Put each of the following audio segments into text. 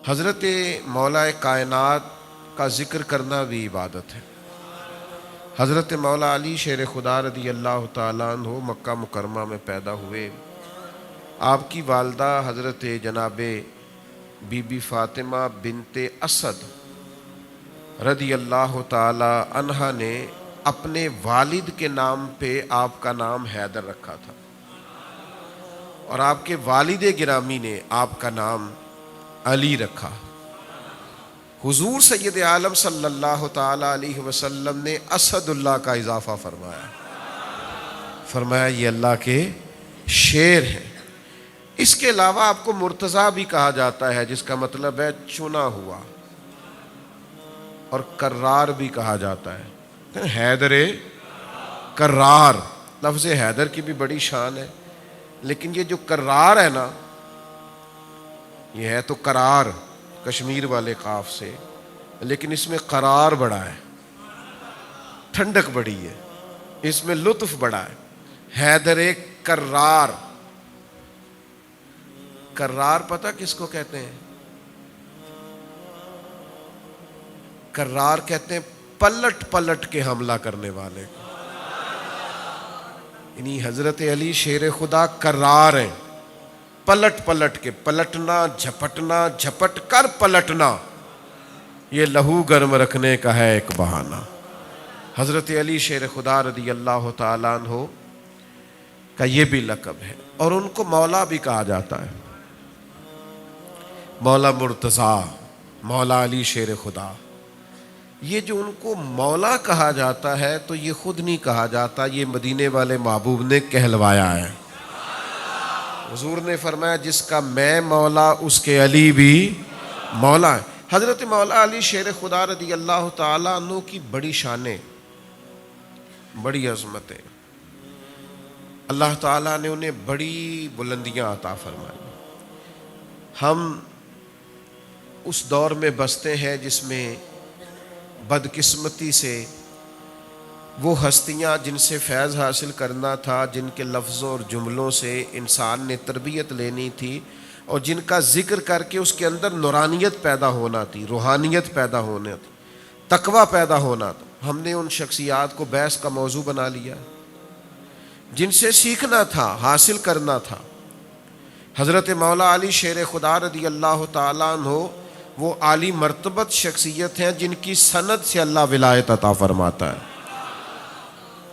حضرت مولا کائنات کا ذکر کرنا بھی عبادت ہے۔ حضرت مولا علی شیر خدا رضی اللہ تعالیٰ عنہ مکہ مکرمہ میں پیدا ہوئے۔ آپ کی والدہ حضرت جناب بی بی فاطمہ بنت اسد رضی اللہ تعالی عنہا نے اپنے والد کے نام پہ آپ کا نام حیدر رکھا تھا، اور آپ کے والد گرامی نے آپ کا نام علی رکھا۔ حضور سید عالم صلی اللہ تعالی علیہ وسلم نے اسد اللہ کا اضافہ فرمایا یہ اللہ کے شیر ہیں۔ اس کے علاوہ آپ کو مرتضیٰ بھی کہا جاتا ہے، جس کا مطلب ہے چنا ہوا، اور کرار بھی کہا جاتا ہے، حیدر کرار۔ لفظ حیدر کی بھی بڑی شان ہے، لیکن یہ جو کرار ہے نا، یہ ہے تو قرار کشمیر والے قاف سے، لیکن اس میں قرار بڑا ہے، ٹھنڈک بڑی ہے، اس میں لطف بڑا ہے۔ حیدر کرار۔ کرار پتہ کس کو کہتے ہیں؟ کرار کہتے ہیں پلٹ پلٹ کے حملہ کرنے والے کو، یعنی حضرت علی شیر خدا کرار ہیں، پلٹ پلٹ کے، پلٹنا، جھپٹنا، جھپٹ کر پلٹنا، یہ لہو گرم رکھنے کا ہے ایک بہانہ۔ حضرت علی شیر خدا رضی اللہ تعالیٰ عنہ کا یہ بھی لقب ہے، اور ان کو مولا بھی کہا جاتا ہے، مولا مرتضیٰ، مولا علی شیر خدا۔ یہ جو ان کو مولا کہا جاتا ہے تو یہ خود نہیں کہا جاتا، یہ مدینے والے محبوب نے کہلوایا ہے۔ حضور نے فرمایا جس کا میں مولا اس کے علی بھی مولا ہے۔ حضرت مولا علی شیر خدا رضی اللہ تعالیٰ عنہ کی بڑی شانیں، بڑی عظمتیں، اللہ تعالیٰ نے انہیں بڑی بلندیاں عطا فرمائی۔ ہم اس دور میں بستے ہیں جس میں بدقسمتی سے وہ ہستیاں جن سے فیض حاصل کرنا تھا، جن کے لفظوں اور جملوں سے انسان نے تربیت لینی تھی، اور جن کا ذکر کر کے اس کے اندر نورانیت پیدا ہونا تھی، روحانیت پیدا ہونا تھی، تقوی پیدا ہونا تھا، ہم نے ان شخصیات کو بحث کا موضوع بنا لیا، جن سے سیکھنا تھا، حاصل کرنا تھا۔ حضرت مولا علی شیر خدا رضی اللہ تعالیٰ عنہ وہ عالی مرتبت شخصیت ہیں جن کی سند سے اللہ ولایت عطا فرماتا ہے۔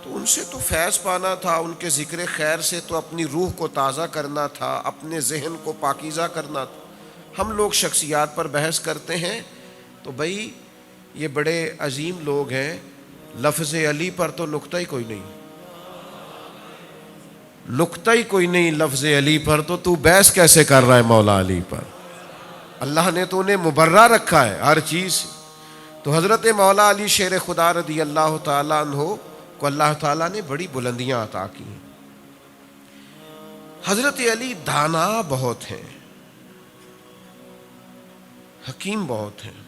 تو ان سے تو فیض پانا تھا، ان کے ذکر خیر سے تو اپنی روح کو تازہ کرنا تھا، اپنے ذہن کو پاکیزہ کرنا تھا۔ ہم لوگ شخصیات پر بحث کرتے ہیں تو بھائی یہ بڑے عظیم لوگ ہیں، لفظ علی پر تو نقطہ ہی کوئی نہیں، نقطہ ہی کوئی نہیں لفظ علی پر، تو بحث کیسے کر رہا ہے مولا علی پر؟ اللہ نے تو انہیں مبرہ رکھا ہے ہر چیز سے۔ تو حضرت مولا علی شیر خدا رضی اللہ تعالیٰ عنہ کو اللہ تعالیٰ نے بڑی بلندیاں عطا کی۔ حضرت علی دانا بہت ہیں، حکیم بہت ہیں۔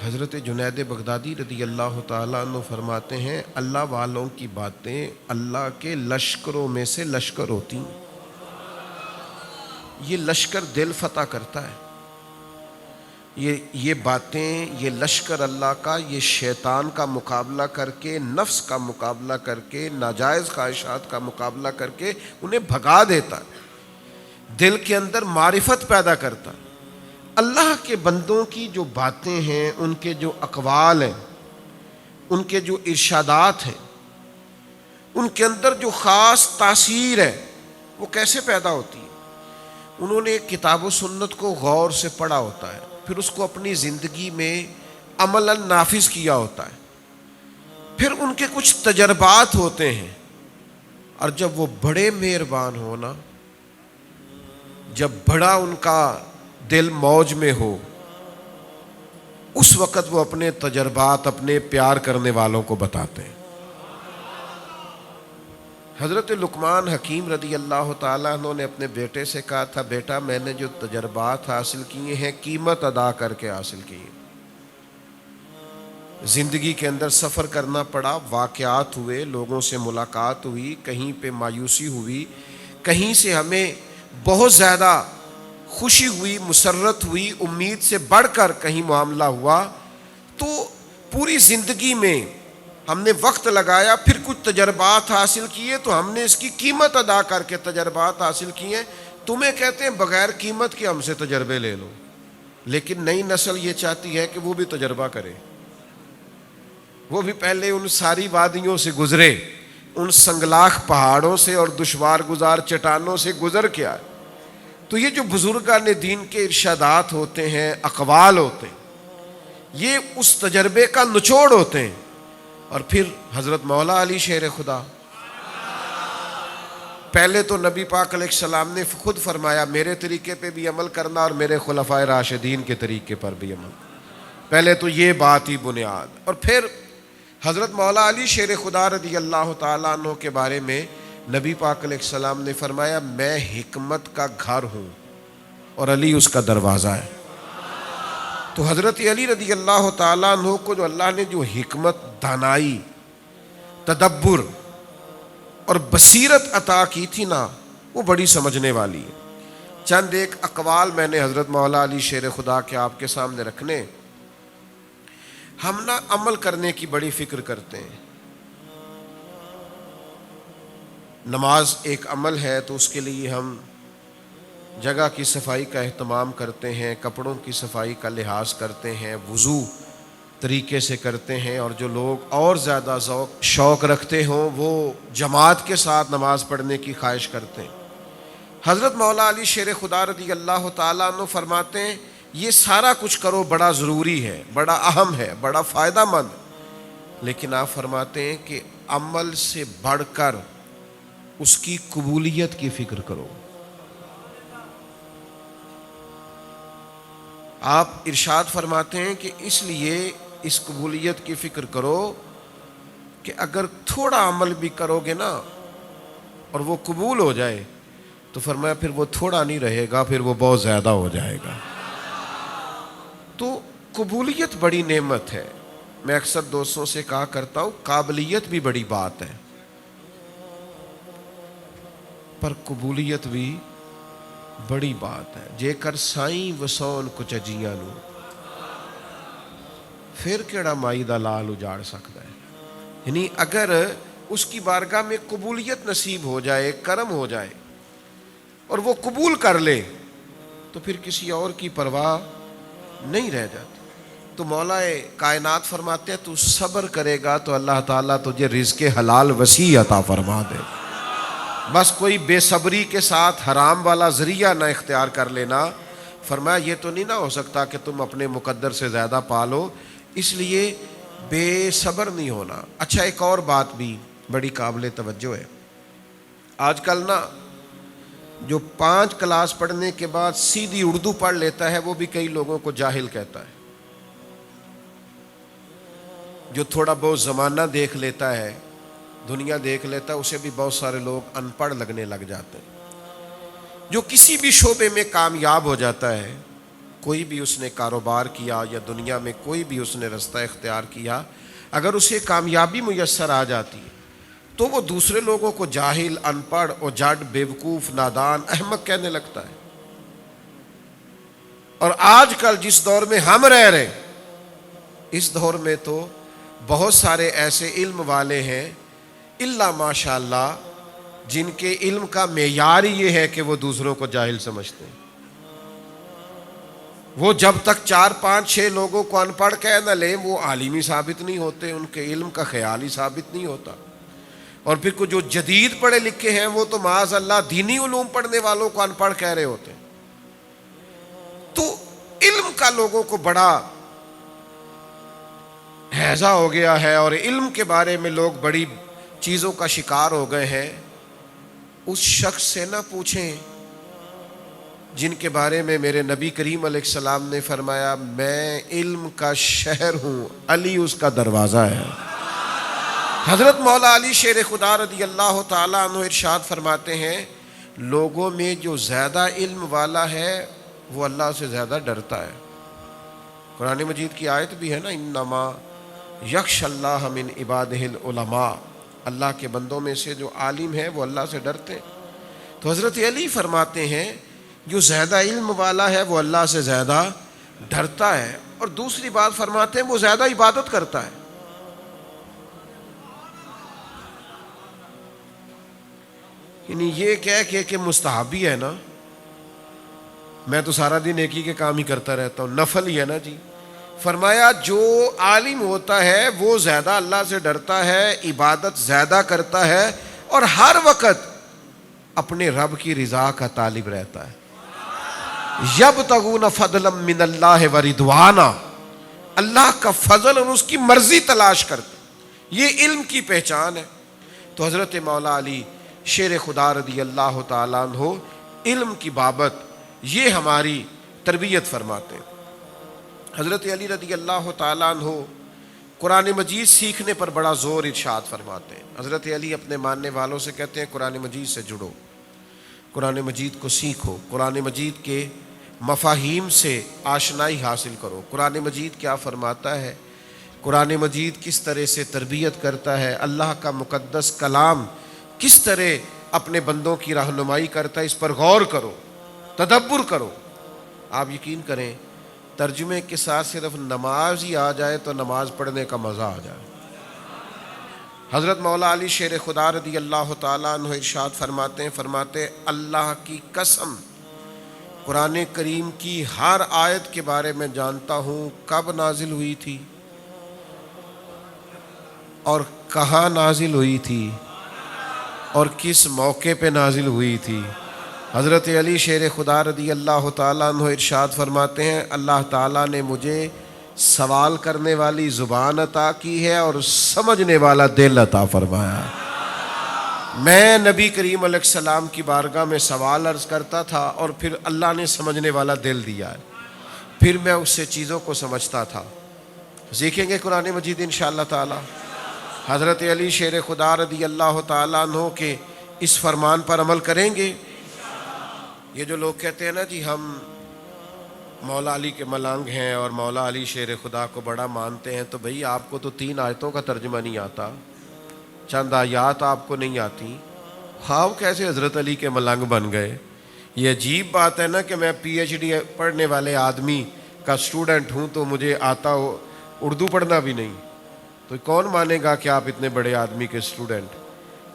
حضرت جنید بغدادی رضی اللہ تعالیٰ عنہ فرماتے ہیں اللہ والوں کی باتیں اللہ کے لشکروں میں سے لشکر ہوتی ہیں۔ یہ لشکر دل فتح کرتا ہے، یہ باتیں، یہ لشکر اللہ کا، یہ شیطان کا مقابلہ کر کے، نفس کا مقابلہ کر کے، ناجائز خواہشات کا مقابلہ کر کے انہیں بھگا دیتا ہے، دل کے اندر معرفت پیدا کرتا ہے۔ اللہ کے بندوں کی جو باتیں ہیں، ان کے جو اقوال ہیں، ان کے جو ارشادات ہیں، ان کے اندر جو خاص تاثیر ہے وہ کیسے پیدا ہوتی ہے؟ انہوں نے کتاب و سنت کو غور سے پڑھا ہوتا ہے، پھر اس کو اپنی زندگی میں عملاً نافذ کیا ہوتا ہے، پھر ان کے کچھ تجربات ہوتے ہیں، اور جب وہ بڑے مہربان ہونا، جب بڑا ان کا دل موج میں ہو، اس وقت وہ اپنے تجربات اپنے پیار کرنے والوں کو بتاتے ہیں۔ حضرت لقمان حکیم رضی اللہ تعالیٰ عنہ نے اپنے بیٹے سے کہا تھا بیٹا میں نے جو تجربات حاصل کیے ہیں قیمت ادا کر کے حاصل کیے، زندگی کے اندر سفر کرنا پڑا، واقعات ہوئے، لوگوں سے ملاقات ہوئی، کہیں پہ مایوسی ہوئی، کہیں سے ہمیں بہت زیادہ خوشی ہوئی، مسرت ہوئی، امید سے بڑھ کر کہیں معاملہ ہوا، تو پوری زندگی میں ہم نے وقت لگایا، پھر کچھ تجربات حاصل کیے تو ہم نے اس کی قیمت ادا کر کے تجربات حاصل کیے. تمہیں کہتے ہیں بغیر قیمت کے ہم سے تجربے لے لو، لیکن نئی نسل یہ چاہتی ہے کہ وہ بھی تجربہ کرے، وہ بھی پہلے ان ساری وادیوں سے گزرے، ان سنگلاخ پہاڑوں سے اور دشوار گزار چٹانوں سے گزر کے آئے. تو یہ جو بزرگان دین کے ارشادات ہوتے ہیں، اقوال ہوتے ہیں، یہ اس تجربے کا نچوڑ ہوتے ہیں. اور پھر حضرت مولا علی شیر خدا، پہلے تو نبی پاک علیہ السلام نے خود فرمایا میرے طریقے پہ بھی عمل کرنا اور میرے خلفائے راشدین کے طریقے پر بھی عمل. پہلے تو یہ بات ہی بنیاد. اور پھر حضرت مولا علی شیر خدا رضی اللہ تعالیٰ عنہ کے بارے میں نبی پاک علیہ السلام نے فرمایا میں حکمت کا گھر ہوں اور علی اس کا دروازہ ہے. تو حضرت علی رضی اللہ تعالیٰ عنہ کو جو اللہ نے جو حکمت، دانائی، تدبر اور بصیرت عطا کی تھی نا، وہ بڑی سمجھنے والی ہے. چند ایک اقوال میں نے حضرت مولا علی شیر خدا کے آپ کے سامنے رکھنے. ہم نا عمل کرنے کی بڑی فکر کرتے ہیں. نماز ایک عمل ہے تو اس کے لیے ہم جگہ کی صفائی کا اہتمام کرتے ہیں، کپڑوں کی صفائی کا لحاظ کرتے ہیں، وضو طریقے سے کرتے ہیں. اور جو لوگ اور زیادہ شوق رکھتے ہوں وہ جماعت کے ساتھ نماز پڑھنے کی خواہش کرتے ہیں. حضرت مولا علی شیر خدا رضی اللہ تعالیٰ عنہ فرماتے ہیں یہ سارا کچھ کرو بڑا ضروری ہے، بڑا اہم ہے، بڑا فائدہ مند، لیکن آپ فرماتے ہیں کہ عمل سے بڑھ کر اس کی قبولیت کی فکر کرو. آپ ارشاد فرماتے ہیں کہ اس لیے اس قبولیت کی فکر کرو کہ اگر تھوڑا عمل بھی کرو گے نا اور وہ قبول ہو جائے تو فرمایا پھر وہ تھوڑا نہیں رہے گا، پھر وہ بہت زیادہ ہو جائے گا. تو قبولیت بڑی نعمت ہے. میں اکثر دوستوں سے کہا کرتا ہوں قابلیت بھی بڑی بات ہے، پر قبولیت بھی بڑی بات ہے. جے کر سائیں وسون کچھ اجیاں نو پھر کیڑا مائی دا لال اجاڑ سکتا ہے. یعنی اگر اس کی بارگاہ میں قبولیت نصیب ہو جائے، کرم ہو جائے اور وہ قبول کر لے تو پھر کسی اور کی پرواہ نہیں رہ جاتی. تو مولا کائنات فرماتے ہیں تو صبر کرے گا تو اللہ تعالیٰ تجھے رزق حلال وسیع عطا فرما دے. بس کوئی بے صبری کے ساتھ حرام والا ذریعہ نہ اختیار کر لینا. فرمایا یہ تو نہیں نہ ہو سکتا کہ تم اپنے مقدر سے زیادہ پالو، اس لیے بے صبر نہیں ہونا. اچھا ایک اور بات بھی بڑی قابل توجہ ہے. آج کل نا جو 5 کلاس پڑھنے کے بعد سیدھی اردو پڑھ لیتا ہے وہ بھی کئی لوگوں کو جاہل کہتا ہے. جو تھوڑا بہت زمانہ دیکھ لیتا ہے، دنیا دیکھ لیتا ہے، اسے بھی بہت سارے لوگ ان پڑھ لگنے لگ جاتے ہیں. جو کسی بھی شعبے میں کامیاب ہو جاتا ہے، کوئی بھی اس نے کاروبار کیا یا دنیا میں کوئی بھی اس نے رستہ اختیار کیا، اگر اسے کامیابی میسر آ جاتی ہے تو وہ دوسرے لوگوں کو جاہل، ان پڑھ اور جڈ، بیوقوف، نادان، احمق کہنے لگتا ہے. اور آج کل جس دور میں ہم رہ رہے ہیں، اس دور میں تو بہت سارے ایسے علم والے ہیں الا ماشاء اللہ جن کے علم کا معیار ہی یہ ہے کہ وہ دوسروں کو جاہل سمجھتے ہیں. وہ جب تک 4 5 6 لوگوں کو ان پڑھ کہہ نہ لیں وہ عالم ہی ثابت نہیں ہوتے، ان کے علم کا خیال ہی ثابت نہیں ہوتا. اور پھر کو جو جدید پڑھے لکھے ہیں وہ تو معاذ اللہ دینی علوم پڑھنے والوں کو ان پڑھ کہہ رہے ہوتے ہیں. تو علم کا لوگوں کو بڑا ہیضہ ہو گیا ہے اور علم کے بارے میں لوگ بڑی چیزوں کا شکار ہو گئے ہیں. اس شخص سے نہ پوچھیں جن کے بارے میں میرے نبی کریم علیہ السلام نے فرمایا میں علم کا شہر ہوں، علی اس کا دروازہ ہے. حضرت مولا علی شیر خدا رضی اللہ تعالیٰ عنہ ارشاد فرماتے ہیں لوگوں میں جو زیادہ علم والا ہے وہ اللہ سے زیادہ ڈرتا ہے. قرآن مجید کی آیت بھی ہے نا انما یخشی اللہ من عبادہ العلماء، اللہ کے بندوں میں سے جو عالم ہیں وہ اللہ سے ڈرتے ہیں. تو حضرت علی فرماتے ہیں جو زیادہ علم والا ہے وہ اللہ سے زیادہ ڈرتا ہے، اور دوسری بات فرماتے ہیں وہ زیادہ عبادت کرتا ہے۔ یعنی یہ کہہ کہ مستحبی ہے نا، میں تو سارا دن ایک ہی کے کام ہی کرتا رہتا ہوں، نفل ہی ہے نا جی۔ فرمایا جو عالم ہوتا ہے وہ زیادہ اللہ سے ڈرتا ہے، عبادت زیادہ کرتا ہے، اور ہر وقت اپنے رب کی رضا کا طالب رہتا ہے۔ یبتغون فضلا من اللہ ورضوانا، اللہ کا فضل اور اس کی مرضی تلاش کرتے، یہ علم کی پہچان ہے۔ تو حضرت مولا علی شیر خدا رضی اللہ تعالیٰ عنہ علم کی بابت یہ ہماری تربیت فرماتے ہیں۔ حضرت علی رضی اللہ تعالیٰ عنہ قرآن مجید سیکھنے پر بڑا زور ارشاد فرماتے ہیں۔ حضرت علی اپنے ماننے والوں سے کہتے ہیں قرآن مجید سے جڑو، قرآن مجید کو سیکھو، قرآن مجید کے مفاہیم سے آشنائی حاصل کرو، قرآن مجید کیا فرماتا ہے، قرآن مجید کس طرح سے تربیت کرتا ہے، اللہ کا مقدس کلام کس طرح اپنے بندوں کی رہنمائی کرتا ہے، اس پر غور کرو، تدبر کرو۔ آپ یقین کریں ترجمے کے ساتھ صرف نماز ہی آ جائے تو نماز پڑھنے کا مزہ آ جائے۔ حضرت مولا علی شیر خدا رضی اللہ تعالیٰ عنہ ارشاد فرماتے اللہ کی قسم قرآن کریم کی ہر آیت کے بارے میں جانتا ہوں، کب نازل ہوئی تھی اور کہاں نازل ہوئی تھی اور کس موقع پہ نازل ہوئی تھی۔ حضرت علی شیر خدا رضی اللہ تعالیٰ عنہ ارشاد فرماتے ہیں اللہ تعالیٰ نے مجھے سوال کرنے والی زبان عطا کی ہے اور سمجھنے والا دل عطا فرمایا۔ میں نبی کریم علیہ السلام کی بارگاہ میں سوال عرض کرتا تھا اور پھر اللہ نے سمجھنے والا دل دیا ہے، پھر میں اس سے چیزوں کو سمجھتا تھا۔ سیکھیں گے قرآن مجید انشاءاللہ تعالی۔ حضرت علی شیر خدا رضی اللہ تعالیٰ عنہ کے اس فرمان پر عمل کریں گے۔ یہ جو لوگ کہتے ہیں نا جی ہم مولا علی کے ملنگ ہیں اور مولا علی شیر خدا کو بڑا مانتے ہیں، تو بھئی آپ کو تو 3 آیتوں کا ترجمہ نہیں آتا، چند آیات آپ کو نہیں آتی، آپ کیسے حضرت علی کے ملنگ بن گئے؟ یہ عجیب بات ہے نا کہ میں پی ایچ ڈی پڑھنے والے آدمی کا اسٹوڈنٹ ہوں تو مجھے آتا ہو اردو پڑھنا بھی نہیں، تو کون مانے گا کہ آپ اتنے بڑے آدمی کے اسٹوڈنٹ؟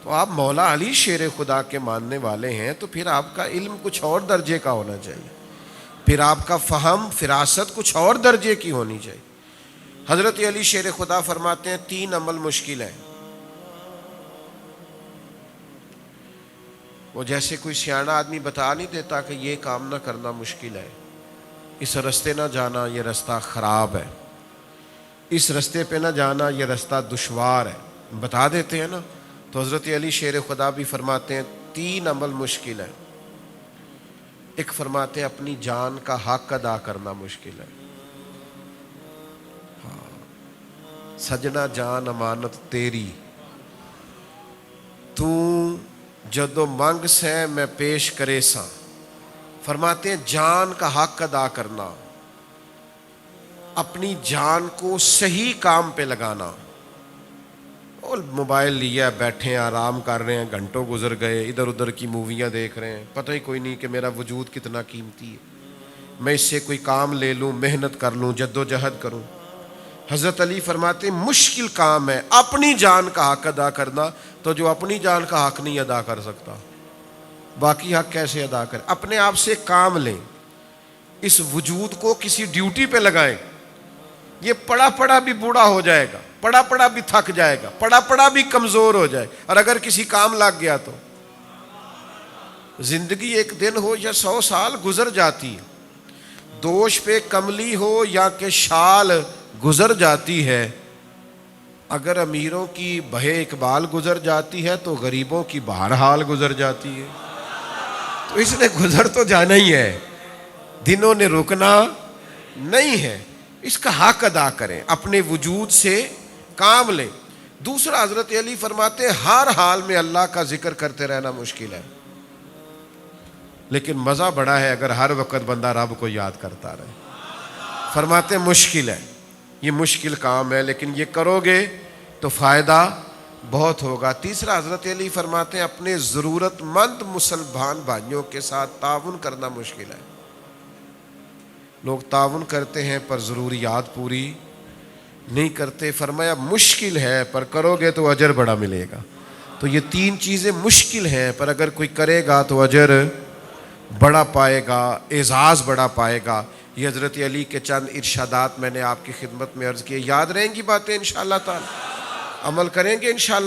تو آپ مولا علی شیر خدا کے ماننے والے ہیں تو پھر آپ کا علم کچھ اور درجے کا ہونا چاہیے، پھر آپ کا فہم فراست کچھ اور درجے کی ہونی چاہیے۔ حضرت علی شیر خدا فرماتے ہیں 3 عمل مشکل ہیں، وہ جیسے کوئی سیانا آدمی بتا نہیں دیتا کہ یہ کام نہ کرنا مشکل ہے، اس رستے نہ جانا یہ رستہ خراب ہے، اس رستے پہ نہ جانا یہ رستہ دشوار ہے، بتا دیتے ہیں نا۔ تو حضرت علی شیر خدا بھی فرماتے ہیں 3 عمل مشکل ہے۔ ایک فرماتے ہیں اپنی جان کا حق ادا کرنا مشکل ہے۔ سجنا جان امانت تیری، تو جدو منگ سے میں پیش کرے سا۔ فرماتے ہیں جان کا حق ادا کرنا، اپنی جان کو صحیح کام پہ لگانا۔ اور موبائل لیا بیٹھے ہیں آرام کر رہے ہیں، گھنٹوں گزر گئے، ادھر ادھر کی موویاں دیکھ رہے ہیں، پتہ ہی کوئی نہیں کہ میرا وجود کتنا قیمتی ہے، میں اس سے کوئی کام لے لوں، محنت کر لوں، جد و جہد کروں۔ حضرت علی فرماتے ہیں مشکل کام ہے اپنی جان کا حق ادا کرنا، تو جو اپنی جان کا حق نہیں ادا کر سکتا باقی حق کیسے ادا کرے؟ اپنے آپ سے کام لیں، اس وجود کو کسی ڈیوٹی پہ لگائیں۔ یہ پڑا پڑا بھی بوڑھا ہو جائے گا، پڑا پڑا بھی تھک جائے گا، پڑا پڑا بھی کمزور ہو جائے، اور اگر کسی کام لگ گیا تو زندگی 1 دن ہو یا 100 سال گزر جاتی ہے، دوش پہ کملی ہو یا کہ شال گزر جاتی ہے۔ اگر امیروں کی بہے اقبال گزر جاتی ہے تو غریبوں کی بہرحال گزر جاتی ہے۔ تو اس نے گزر تو جانا ہی ہے، دنوں نے رکنا نہیں ہے۔ اس کا حق ادا کریں، اپنے وجود سے کام لیں۔ دوسرا حضرت علی فرماتے ہیں ہر حال میں اللہ کا ذکر کرتے رہنا مشکل ہے، لیکن مزہ بڑا ہے اگر ہر وقت بندہ رب کو یاد کرتا رہے۔ فرماتے ہیں مشکل ہے، یہ مشکل کام ہے، لیکن یہ کرو گے تو فائدہ بہت ہوگا۔ تیسرا حضرت علی فرماتے ہیں اپنے ضرورت مند مسلمان بھائیوں کے ساتھ تعاون کرنا مشکل ہے۔ لوگ تعاون کرتے ہیں پر ضروریات پوری نہیں کرتے۔ فرمایا مشکل ہے پر کرو گے تو اجر بڑا ملے گا۔ تو یہ تین چیزیں مشکل ہیں پر اگر کوئی کرے گا تو اجر بڑا پائے گا، اعزاز بڑا پائے گا۔ یہ حضرت علی کے چند ارشادات میں نے آپ کی خدمت میں عرض کیے۔ یاد رہیں گی باتیں انشاءاللہ تعالی، عمل کریں گے انشاءاللہ۔